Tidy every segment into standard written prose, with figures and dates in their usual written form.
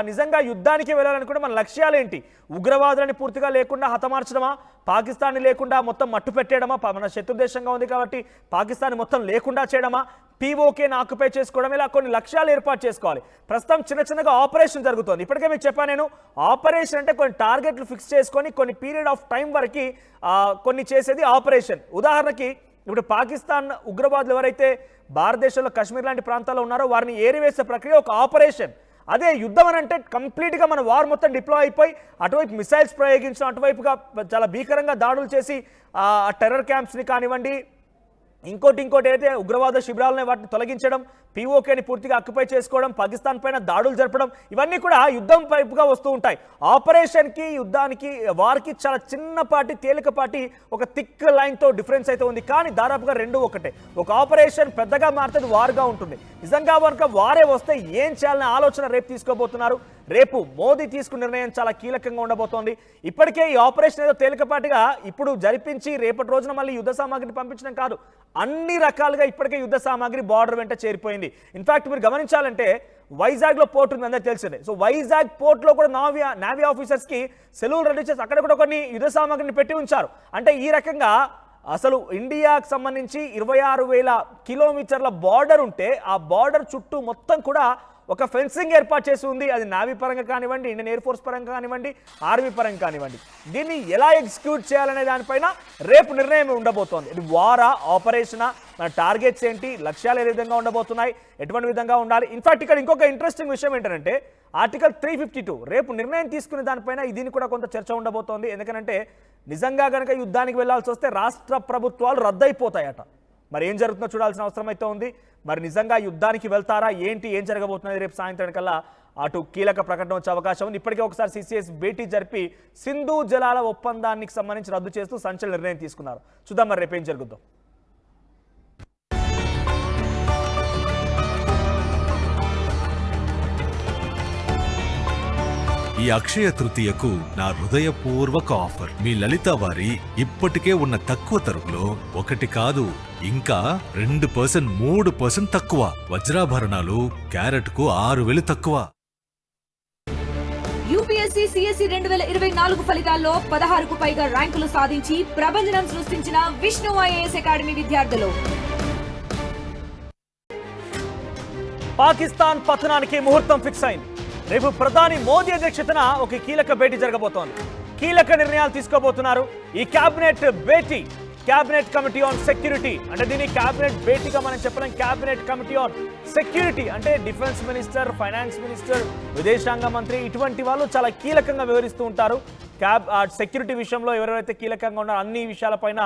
నిజంగా యుద్ధానికి వెళ్ళాలనుకుంటే మన లక్ష్యాలేంటి? ఉగ్రవాదులని పూర్తిగా లేకుండా హతమార్చడమా, పాకిస్తాన్ని లేకుండా మొత్తం మట్టు పెట్టేయడమా, మన శత్రు దేశంగా ఉంది కాబట్టి పాకిస్తాన్ మొత్తం లేకుండా చేయడమా, పీఓకేని ఆక్యుపై చేసుకోవడం, ఇలా కొన్ని లక్ష్యాలు ఏర్పాటు చేసుకోవాలి. ప్రస్తుతం చిన్నగా ఆపరేషన్ జరుగుతోంది. ఇప్పటికే మీకు చెప్పాను నేను, ఆపరేషన్ అంటే కొన్ని టార్గెట్లు ఫిక్స్ చేసుకొని కొన్ని పీరియడ్ ఆఫ్ టైం వరకు కొన్ని చేసేది ఆపరేషన్. ఉదాహరణకి ఇప్పుడు పాకిస్తాన్ ఉగ్రవాదులు ఎవరైతే భారతదేశంలో కాశ్మీర్ లాంటి ప్రాంతాల్లో ఉన్నారో వారిని ఏరివేసే ప్రక్రియ ఒక ఆపరేషన్. అదే యుద్ధం అని అంటే కంప్లీట్గా మన వార్ మొత్తం డిప్లాయ్ అయిపోయి అటువైపు మిసైల్స్ ప్రయోగించడం, అటువైపుగా చాలా భీకరంగా దాడులు చేసి టెర్రర్ క్యాంప్స్ని కానివ్వండి, ఇంకోటి అయితే ఉగ్రవాద శిబిరాలని వాటిని తొలగించడం, పీఓకేని పూర్తిగా ఆక్యుపై చేసుకోవడం, పాకిస్తాన్ పైన దాడులు జరపడం, ఇవన్నీ కూడా యుద్ధం వైపుగా వస్తూ ఉంటాయి. ఆపరేషన్కి యుద్ధానికి వార్కి చాలా చిన్నపాటి తేలికపాటి ఒక థిక్ లైన్తో డిఫరెన్స్ అయితే ఉంది. కానీ దాదాపుగా రెండు ఒకటే. ఒక ఆపరేషన్ పెద్దగా మారుతుంది, వార్గా ఉంటుంది. నిజంగా కనుక వారే వస్తే ఏం చేయాలనే ఆలోచన రేపు తీసుకోబోతున్నారు. రేపు మోదీ తీసుకున్న నిర్ణయం చాలా కీలకంగా ఉండబోతోంది. ఇప్పటికే ఈ ఆపరేషన్ ఏదో తేలికపాటిగా ఇప్పుడు జరిపించి రేపటి రోజున మళ్ళీ యుద్ధ సామాగ్రిని పంపించడం కాదు, అన్ని రకాలుగా ఇప్పటికే యుద్ధ సామాగ్రి బార్డర్ వెంట చేరిపోయింది. ఇన్ఫాక్ట్ మీరు గమనించాలంటే వైజాగ్లో పోర్ట్ ఉంది, అందరికీ తెలిసిందే. సో వైజాగ్ పోర్ట్లో కూడా నేవీ ఆఫీసర్స్కి సెలవులు రెడీ చేసి అక్కడ కూడా కొన్ని యుద్ధ సామాగ్రిని పెట్టి ఉంచారు. అంటే ఈ రకంగా అసలు ఇండియాకు సంబంధించి 26,000 కిలోమీటర్ల బార్డర్ ఉంటే ఆ బార్డర్ చుట్టూ మొత్తం కూడా ఒక ఫెన్సింగ్ ఏర్పాటు చేసి ఉంది. అది నావీ పరంగా కానివ్వండి, ఇండియన్ ఎయిర్ ఫోర్స్ పరంగా కానివ్వండి, ఆర్మీ పరంగా కానివ్వండి. దీన్ని ఎలా ఎగ్జిక్యూట్ చేయాలనే దానిపైన రేపు నిర్ణయం ఉండబోతోంది. ఇది వారా, ఆపరేషనా, మన టార్గెట్స్ ఏంటి, లక్ష్యాలు ఏ విధంగా ఉండబోతున్నాయి, ఎటువంటి విధంగా ఉండాలి. ఇన్ఫాక్ట్ ఇక్కడ ఇంకొక ఇంట్రెస్టింగ్ విషయం ఏంటంటే ఆర్టికల్ 352 రేపు నిర్ణయం తీసుకునే దానిపైన దీని కూడా కొంత చర్చ ఉండబోతోంది. ఎందుకంటే నిజంగా కనుక యుద్ధానికి వెళ్లాల్సి వస్తే రాష్ట్ర ప్రభుత్వాలు రద్దయిపోతాయట. మరి ఏం జరుగుతుందో చూడాల్సిన అవసరం అయితే ఉంది. మరి నిజంగా యుద్ధానికి వెళ్తారా ఏంటి, ఏం జరగబోతున్నది రేపు సాయంత్రం కల్లా అటు కీలక ప్రకటన వచ్చే అవకాశం ఉంది. ఇప్పటికే ఒకసారి సిసిఎస్ భేటీ జరిపి సింధు జలాల ఒప్పందానికి సంబంధించి రద్దు చేస్తూ సంచలన నిర్ణయం తీసుకున్నారు. చూద్దాం మరి రేపు ఏం జరుగుతుందో. ఈ అక్షయ తృతీయకు నా హృదయపూర్వక ఆఫర్. మీ లలిత వారి ఇప్పటికే ఉన్న తక్కువ తరుగులో 1 కాదు ఇంకా 2%, 3% తక్కువ. వజ్రాభరణాలు క్యారెట్కు 6,000 తక్కువ. యూపీఎస్సీ సిఎస్సి 2024 ఫలితాల్లో 16కు పైగా ర్యాంకులు సాధించి ప్రభంజనం సృష్టించిన విష్ణు ఐఏఎస్ అకాడమీ విద్యార్థులు. పాకిస్తాన్ పతనానికి ముహూర్తం ఫిక్స్ అయింది. రేపు ప్రధాని మోదీ అధ్యక్షతన ఒక కీలక భేటీ జరగబోతోంది. కీలక నిర్ణయాలు తీసుకోబోతున్నారు. ఈ cabinet Beti, cabinet committee on security, అంటే దీన్ని క్యాబినెట్ భేటీగా మనం చెప్పలేం. క్యాబినెట్ కమిటీ ఆన్ సెక్యూరిటీ అంటే డిఫెన్స్ మినిస్టర్, ఫైనాన్స్ మినిస్టర్, విదేశాంగ మంత్రి, ఇటువంటి వాళ్ళు చాలా కీలకంగా వివరిస్తూ ఉంటారు. సెక్యూరిటీ విషయంలో ఎవరెవరైతే కీలకంగా ఉన్నారో అన్ని విషయాలపైన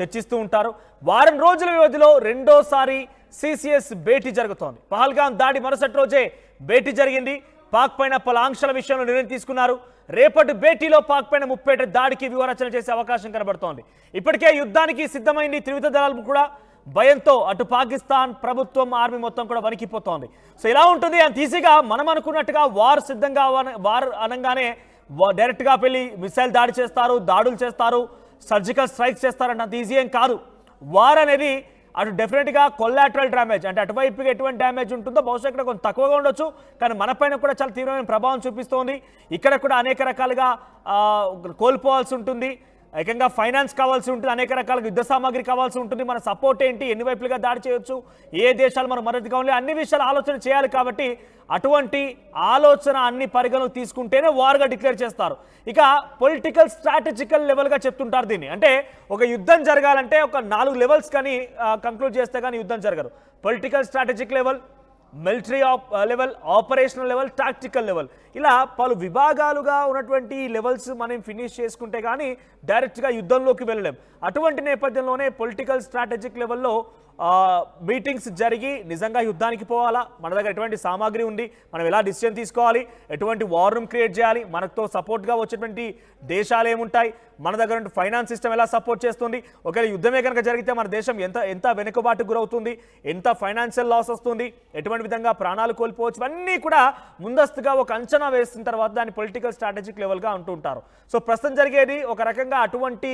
చర్చిస్తూ ఉంటారు. వారం రోజుల వ్యవధిలో రెండోసారి సిసిఎస్ భేటీ జరుగుతోంది. పహల్గాం దాడి మరుసటి రోజే భేటీ జరిగింది. పాక్ పైన పలు ఆంక్షల విషయంలో నిర్ణయం తీసుకున్నారు. రేపటి భేటీలో పాక్ పైన ముప్పేట దాడికి వ్యూహరచన చేసే అవకాశం కనబడుతోంది. ఇప్పటికే యుద్ధానికి సిద్ధమైంది త్రివిధ దళాలు కూడా. భయంతో అటు పాకిస్తాన్ ప్రభుత్వం, ఆర్మీ మొత్తం కూడా వణికిపోతోంది. సో ఇలా ఉంటుంది. అంత ఈజీగా మనం అనుకున్నట్టుగా వార్ సిద్ధంగా వార్ అనగానే డైరెక్ట్గా వెళ్ళి మిసైల్ దాడి చేస్తారు, దాడులు చేస్తారు, సర్జికల్ స్ట్రైక్స్ చేస్తారంటే అంత ఈజీ ఏం కాదు. వార్ అనేది అటు డెఫినెట్గా కొల్లాటరల్ డ్యామేజ్, అంటే అటువైపుకి ఎటువంటి డ్యామేజ్ ఉంటుందో బహుశా ఇక్కడ కొంచెం తక్కువగా ఉండొచ్చు, కానీ మన పైన కూడా చాలా తీవ్రమైన ప్రభావం చూపిస్తోంది. ఇక్కడ కూడా అనేక రకాలుగా కోల్పోవాల్సి ఉంటుంది. ఏకంగా ఫైనాన్స్ కావాల్సి ఉంటుంది, అనేక రకాల యుద్ధ సామాగ్రి కావాల్సి ఉంటుంది. మన సపోర్ట్ ఏంటి, ఎన్ని వైపులుగా దాడి చేయొచ్చు, ఏ దేశాలు మన మద్దతు కావాలి, అన్ని విషయాలు ఆలోచన చేయాలి. కాబట్టి అటువంటి ఆలోచన అన్ని పరిగణలోకి తీసుకుంటేనే వార్గా డిక్లేర్ చేస్తారు. ఇక పొలిటికల్ స్ట్రాటజికల్ లెవెల్గా చెప్తుంటారు దీన్ని. అంటే ఒక యుద్ధం జరగాలంటే ఒక 4 లెవెల్స్ కానీ కంక్లూడ్ చేస్తే కానీ యుద్ధం జరగదు. Political strategic level, military level, operational level, tactical level, ఇలా పలు విభాగాలుగా ఉన్నటువంటి లెవెల్స్ మనం ఫినిష్ చేసుకుంటే కానీ డైరెక్ట్గా యుద్ధంలోకి వెళ్ళలేం. అటువంటి నేపథ్యంలోనే పొలిటికల్ స్ట్రాటజిక్ లెవెల్లో మీటింగ్స్ జరిగి నిజంగా యుద్ధానికి పోవాలా, మన దగ్గర ఎటువంటి సామాగ్రి ఉంది, మనం ఎలా డిసిజన్ తీసుకోవాలి, ఎటువంటి వార్ రూమ్ క్రియేట్ చేయాలి, మనతో సపోర్ట్గా వచ్చేటువంటి దేశాలు ఏముంటాయి, మన దగ్గర ఫైనాన్స్ సిస్టమ్ ఎలా సపోర్ట్ చేస్తుంది, ఒకవేళ యుద్ధమే కనుక జరిగితే మన దేశం ఎంత వెనుకబాటుకు గురవుతుంది, ఎంత ఫైనాన్షియల్ లాస్ వస్తుంది, ఎటువంటి విధంగా ప్రాణాలు కోల్పోవచ్చు, ఇవన్నీ కూడా ముందస్తుగా ఒక అంచనా వేసిన తర్వాత దాన్ని పొలిటికల్ స్ట్రాటజిక్ లెవెల్గా అంటూ ఉంటారు. సో ప్రస్తుతం జరిగేది ఒక రకంగా అటువంటి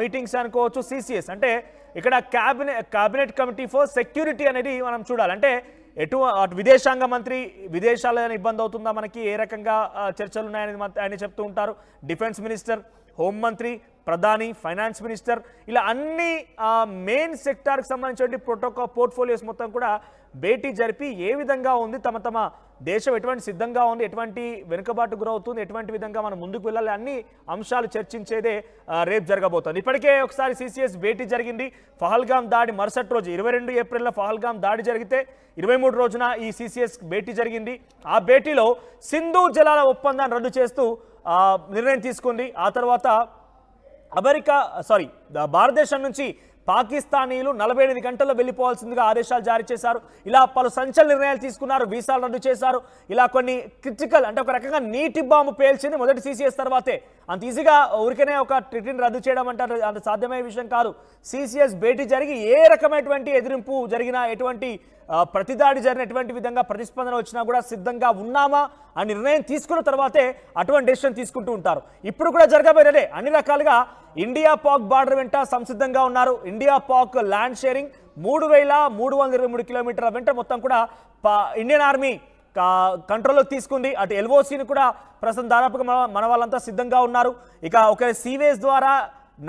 మీటింగ్స్ అనుకోవచ్చు. సిసిఎస్ అంటే ఇక్కడ క్యాబినెట్ కమిటీ ఫర్ సెక్యూరిటీ అనేది మనం చూడాలి. అంటే అటు విదేశాంగ మంత్రి విదేశాల ఇబ్బంది అవుతుందా మనకి, ఏ రకంగా చర్చలు ఉన్నాయని ఆయన చెప్తూ ఉంటారు. డిఫెన్స్ మినిస్టర్, హోంమంత్రి, ప్రధాని, ఫైనాన్స్ మినిస్టర్, ఇలా అన్ని మెయిన్ సెక్టార్కి సంబంధించిన పోర్ట్ఫోలియోస్ మొత్తం కూడా భేటీ జరిపి ఏ విధంగా ఉంది, తమ దేశం ఎటువంటి సిద్ధంగా ఉంది, ఎటువంటి వెనుకబాటు గురవుతుంది, ఎటువంటి విధంగా మనం ముందుకు వెళ్ళాలి, అన్ని అంశాలు చర్చించేదే రేపు జరగబోతోంది. ఇప్పటికే ఒకసారి సిసిఎస్ భేటీ జరిగింది. పహల్గామ్ దాడి మరుసటి రోజు 22 ఏప్రిల్లో పహల్గామ్ దాడి జరిగితే 23 రోజున ఈ సిసిఎస్ భేటీ జరిగింది. ఆ భేటీలో సింధు జలాల ఒప్పందాన్ని రద్దు చేస్తూ నిర్ణయం తీసుకుంది. ఆ తర్వాత భారతదేశం నుంచి పాకిస్తానీలు 48 గంటల్లో వెళ్ళిపోవాల్సిందిగా ఆదేశాలు జారీ చేశారు. ఇలా పలు సంచలన నిర్ణయాలు తీసుకున్నారు. వీసాలు రద్దు చేశారు. ఇలా కొన్ని క్రిటికల్, అంటే ఒక రకంగా నీటి బాంబు పేల్చింది మొదటి సిసిఎస్ తర్వాతే. అంత ఈజీగా ఊరికనే ఒక ట్రిటీని రద్దు చేయడం అంటే అంత సాధ్యమయ్యే విషయం కాదు. సిసిఎస్ భేటీ జరిగి ఏ రకమైనటువంటి ఎదిరింపు జరిగినా, ఎటువంటి ప్రతిదాడి జరిగిన ఎటువంటి విధంగా ప్రతిస్పందన వచ్చినా కూడా సిద్ధంగా ఉన్నామా అని నిర్ణయం తీసుకున్న తర్వాతే అటువంటి డెసిషన్ తీసుకుంటూ ఉంటారు. ఇప్పుడు కూడా జరగబోయేదే అన్ని రకాలుగా ఇండియా పాక్ బార్డర్ వెంట సంసిద్ధంగా ఉన్నారు. ఇండియా పాక్ ల్యాండ్ షేరింగ్ 3323 కిలోమీటర్ల వెంట మొత్తం కూడా ఇండియన్ ఆర్మీ కంట్రోల్లో తీసుకుంది. అటు ఎల్ఓసిని కూడా ప్రస్తుతం దాదాపుగా మన వాళ్ళంతా సిద్ధంగా ఉన్నారు. ఇక ఒక సీవేస్ ద్వారా,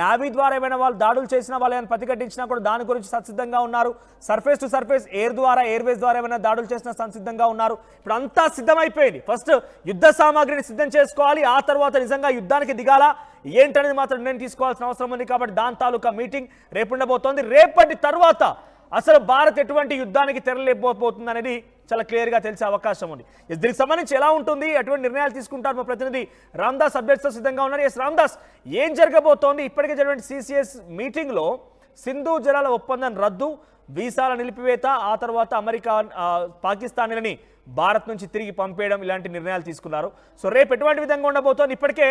నావీ ద్వారా ఏమైనా వాళ్ళు దాడులు చేసిన వాళ్ళు ఏమైనా ప్రతిఘటించినా కూడా దాని గురించి సంసిద్ధంగా ఉన్నారు. సర్ఫేస్ టు సర్ఫేస్, ఎయిర్ ద్వారా, ఎయిర్వేస్ ద్వారా ఏమైనా దాడులు చేసినా సంసిద్ధంగా ఉన్నారు. ఇప్పుడు అంతా సిద్ధమైపోయింది. ఫస్ట్ యుద్ధ సామాగ్రిని సిద్ధం చేసుకోవాలి. ఆ తర్వాత నిజంగా యుద్ధానికి దిగాలా ఏంటనేది మాత్రం నిర్ణయం తీసుకోవాల్సిన అవసరం ఉంది. కాబట్టి దాని తాలూకా మీటింగ్ రేపు ఉండబోతోంది. రేపటి తర్వాత అసలు భారత్ ఎటువంటి యుద్ధానికి తెరలేకపోతుంది అనేది చాలా క్లియర్గా తెలిసే అవకాశం ఉంది. దీనికి సంబంధించి ఎలా ఉంటుంది, ఎటువంటి నిర్ణయాలు తీసుకుంటారు మా ప్రతినిధి రామ్దాస్ అప్డేట్స్తో సిద్ధంగా ఉన్నారు. రామ్దాస్, ఏం జరగబోతోంది? ఇప్పటికే జరిగిన సిసిఎస్ మీటింగ్లో సింధు జలాల ఒప్పందం రద్దు, వీసాల నిలిపివేత, ఆ తర్వాత అమెరికా పాకిస్తానీలని భారత్ నుంచి తిరిగి పంపేయడం, ఇలాంటి నిర్ణయాలు తీసుకున్నారు. సో రేపు ఎటువంటి విధంగా ఉండబోతోంది? ఇప్పటికే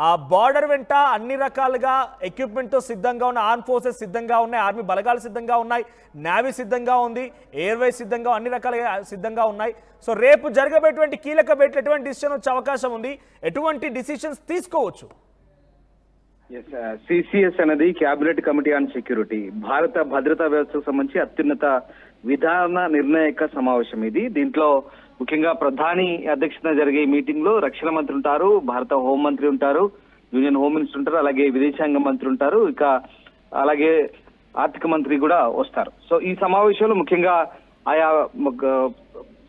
ఆ బార్డర్ వెంట అన్ని రకాలుగా ఎక్విప్మెంట్తో సిద్ధంగా ఉన్న ఆర్మ్ ఫోర్సెస్ సిద్ధంగా ఉన్నాయి, ఆర్మీ బలగాలు సిద్ధంగా ఉన్నాయి, నేవీ సిద్ధంగా ఉంది, ఎయిర్వేస్ సిద్ధంగా, అన్ని రకాలుగా సిద్ధంగా ఉన్నాయి. సో రేపు జరగబోయేటువంటి కీలక భేటీలో ఎటువంటి డిసిషన్ వచ్చే అవకాశం ఉంది, ఎటువంటి డిసిషన్స్ తీసుకోవచ్చు? సిసిఎస్ అనేది క్యాబినెట్ కమిటీ ఆన్ సెక్యూరిటీ, భారత భద్రతా వ్యవస్థకు సంబంధించి అత్యున్నత విధాన నిర్ణాయక సమావేశం ఇది. దీంట్లో ముఖ్యంగా ప్రధాని అధ్యక్షతన జరిగే మీటింగ్ లో రక్షణ మంత్రి ఉంటారు, భారత హోంమంత్రి ఉంటారు, యూనియన్ హోమ్ మినిస్టర్ ఉంటారు, అలాగే విదేశాంగ మంత్రి ఉంటారు, ఇక అలాగే ఆర్థిక మంత్రి కూడా వస్తారు. సో ఈ సమావేశంలో ముఖ్యంగా ఆయా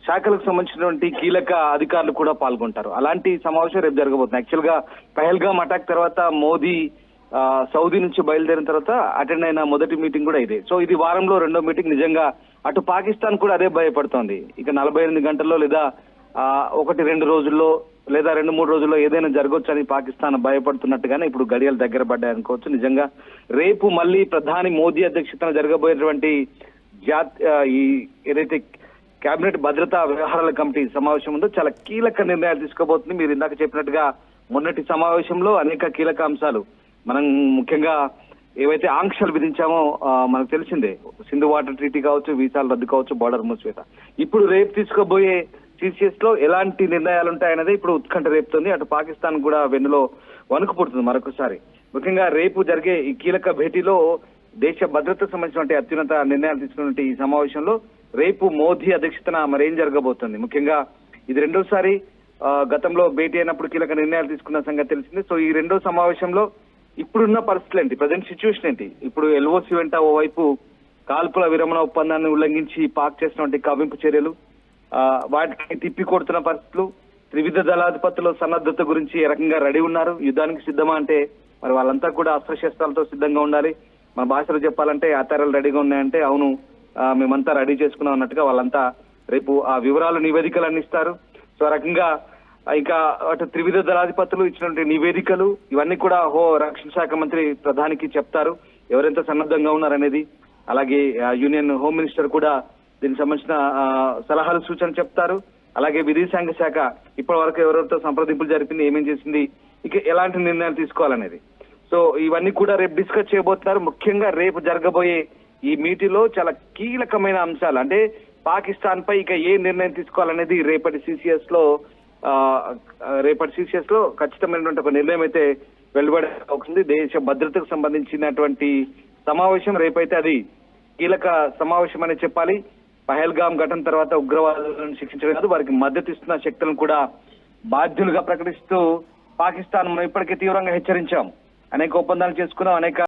శాఖలకు సంబంధించినటువంటి కీలక అధికారులు కూడా పాల్గొంటారు. అలాంటి సమావేశం రేపు జరగబోతుంది. యాక్చువల్ గా పహల్గామ్ అటాక్ తర్వాత మోదీ సౌదీ నుంచి బయలుదేరిన తర్వాత అటెండ్ అయిన మొదటి మీటింగ్ కూడా ఇదే. సో ఇది వారంలో రెండో మీటింగ్. నిజంగా అటు పాకిస్తాన్ కూడా అదే భయపడుతోంది. ఇక 48 గంటల్లో లేదా 1-2 రోజుల్లో లేదా 2-3 రోజుల్లో ఏదైనా జరగొచ్చు అని పాకిస్తాన్ భయపడుతున్నట్టుగానే ఇప్పుడు గడియలు దగ్గర పడ్డాయి అనుకోవచ్చు. నిజంగా రేపు మళ్ళీ ప్రధాని మోదీ అధ్యక్షతన జరగబోయేటువంటి ఈ ఏదైతే కేబినెట్ భద్రతా వ్యవహారాల కమిటీ సమావేశం ఉందో చాలా కీలక నిర్ణయాలు తీసుకోబోతుంది. మీరు ఇందాక చెప్పినట్టుగా మొన్నటి సమావేశంలో అనేక కీలక అంశాలు మనం ముఖ్యంగా ఏవైతే ఆంక్షలు విధించామో మనకు తెలిసిందే. సింధు వాటర్ ట్రీటీ కావచ్చు, వీసాలు రద్దు కావచ్చు, బార్డర్ మూసివేత. ఇప్పుడు రేపు తీసుకోబోయే సిసిఎస్ లో ఎలాంటి నిర్ణయాలు ఉంటాయనేది ఇప్పుడు ఉత్కంఠ రేపుతుంది. అటు పాకిస్తాన్ కూడా వెన్నులో వణుకు పుడుతుంది మరొకసారి. ముఖ్యంగా రేపు జరిగే ఈ కీలక భేటీలో దేశ భద్రతకు సంబంధించినటువంటి అత్యున్నత నిర్ణయాలు తీసుకున్నటువంటి ఈ సమావేశంలో రేపు మోదీ అధ్యక్షతన మరేం జరగబోతుంది. ముఖ్యంగా ఇది రెండోసారి గతంలో భేటీ అయినప్పుడు కీలక నిర్ణయాలు తీసుకున్న సంగతి తెలిసింది. సో ఈ రెండో సమావేశంలో ఇప్పుడున్న పరిస్థితులు ఏంటి, ప్రజెంట్ సిచ్యువేషన్ ఏంటి, ఇప్పుడు ఎల్ఓసి వెంట ఓవైపు కాల్పుల విరమణ ఒప్పందాన్ని ఉల్లంఘించి పాక్ చేసినటువంటి కవ్వింపు చర్యలు, వాటికి తిప్పి కొడుతున్న పరిస్థితులు, త్రివిధ దళాధిపతుల సన్నద్ధత గురించి ఏ రకంగా రెడీ ఉన్నారు, యుద్ధానికి సిద్ధమా అంటే మరి వాళ్ళంతా కూడా అస్త్రశస్త్రాలతో సిద్ధంగా ఉండాలి. మన భాషలో చెప్పాలంటే ఆధారాలు రెడీగా ఉన్నాయంటే అవును మేమంతా రెడీ చేసుకున్నాం అన్నట్టుగా వాళ్ళంతా రేపు ఆ వివరాలు నివేదికలు అందిస్తారు. సో ఆ రకంగా ఇంకా అటు త్రివిధ దళాధిపతులు ఇచ్చినటువంటి నివేదికలు ఇవన్నీ కూడా రక్షణ శాఖ మంత్రి ప్రధానికి చెప్తారు ఎవరెంత సన్నద్ధంగా ఉన్నారనేది. అలాగే యూనియన్ హోమ్ మినిస్టర్ కూడా దీనికి సంబంధించిన సలహాలు సూచనలు చెప్తారు. అలాగే విదేశాంగ శాఖ ఇప్పటి వరకు ఎవరెవరితో సంప్రదింపులు జరిపింది, ఏమేం చేసింది, ఇక ఎలాంటి నిర్ణయాలు తీసుకోవాలనేది. సో ఇవన్నీ కూడా రేపు డిస్కస్ చేయబోతున్నారు. ముఖ్యంగా రేపు జరగబోయే ఈ మీటింగ్లో చాలా కీలకమైన అంశాలు, అంటే పాకిస్తాన్ పై ఇక ఏ నిర్ణయం తీసుకోవాలనేది రేపటి సిసిఎస్ లో ఖచ్చితమైనటువంటి ఒక నిర్ణయం అయితే వెలువడే అవుతుంది. దేశ భద్రతకు సంబంధించినటువంటి సమావేశం రేపైతే అది కీలక సమావేశం అని చెప్పాలి. పహల్గామ్ ఘటన తర్వాత ఉగ్రవాదులను శిక్షించడం కాదు, వారికి మద్దతు ఇస్తున్న శక్తులను కూడా బాధ్యులుగా ప్రకటిస్తూ పాకిస్తాన్ మనం ఇప్పటికే తీవ్రంగా హెచ్చరించాం. అనేక ఒప్పందాలు చేసుకున్నాం, అనేక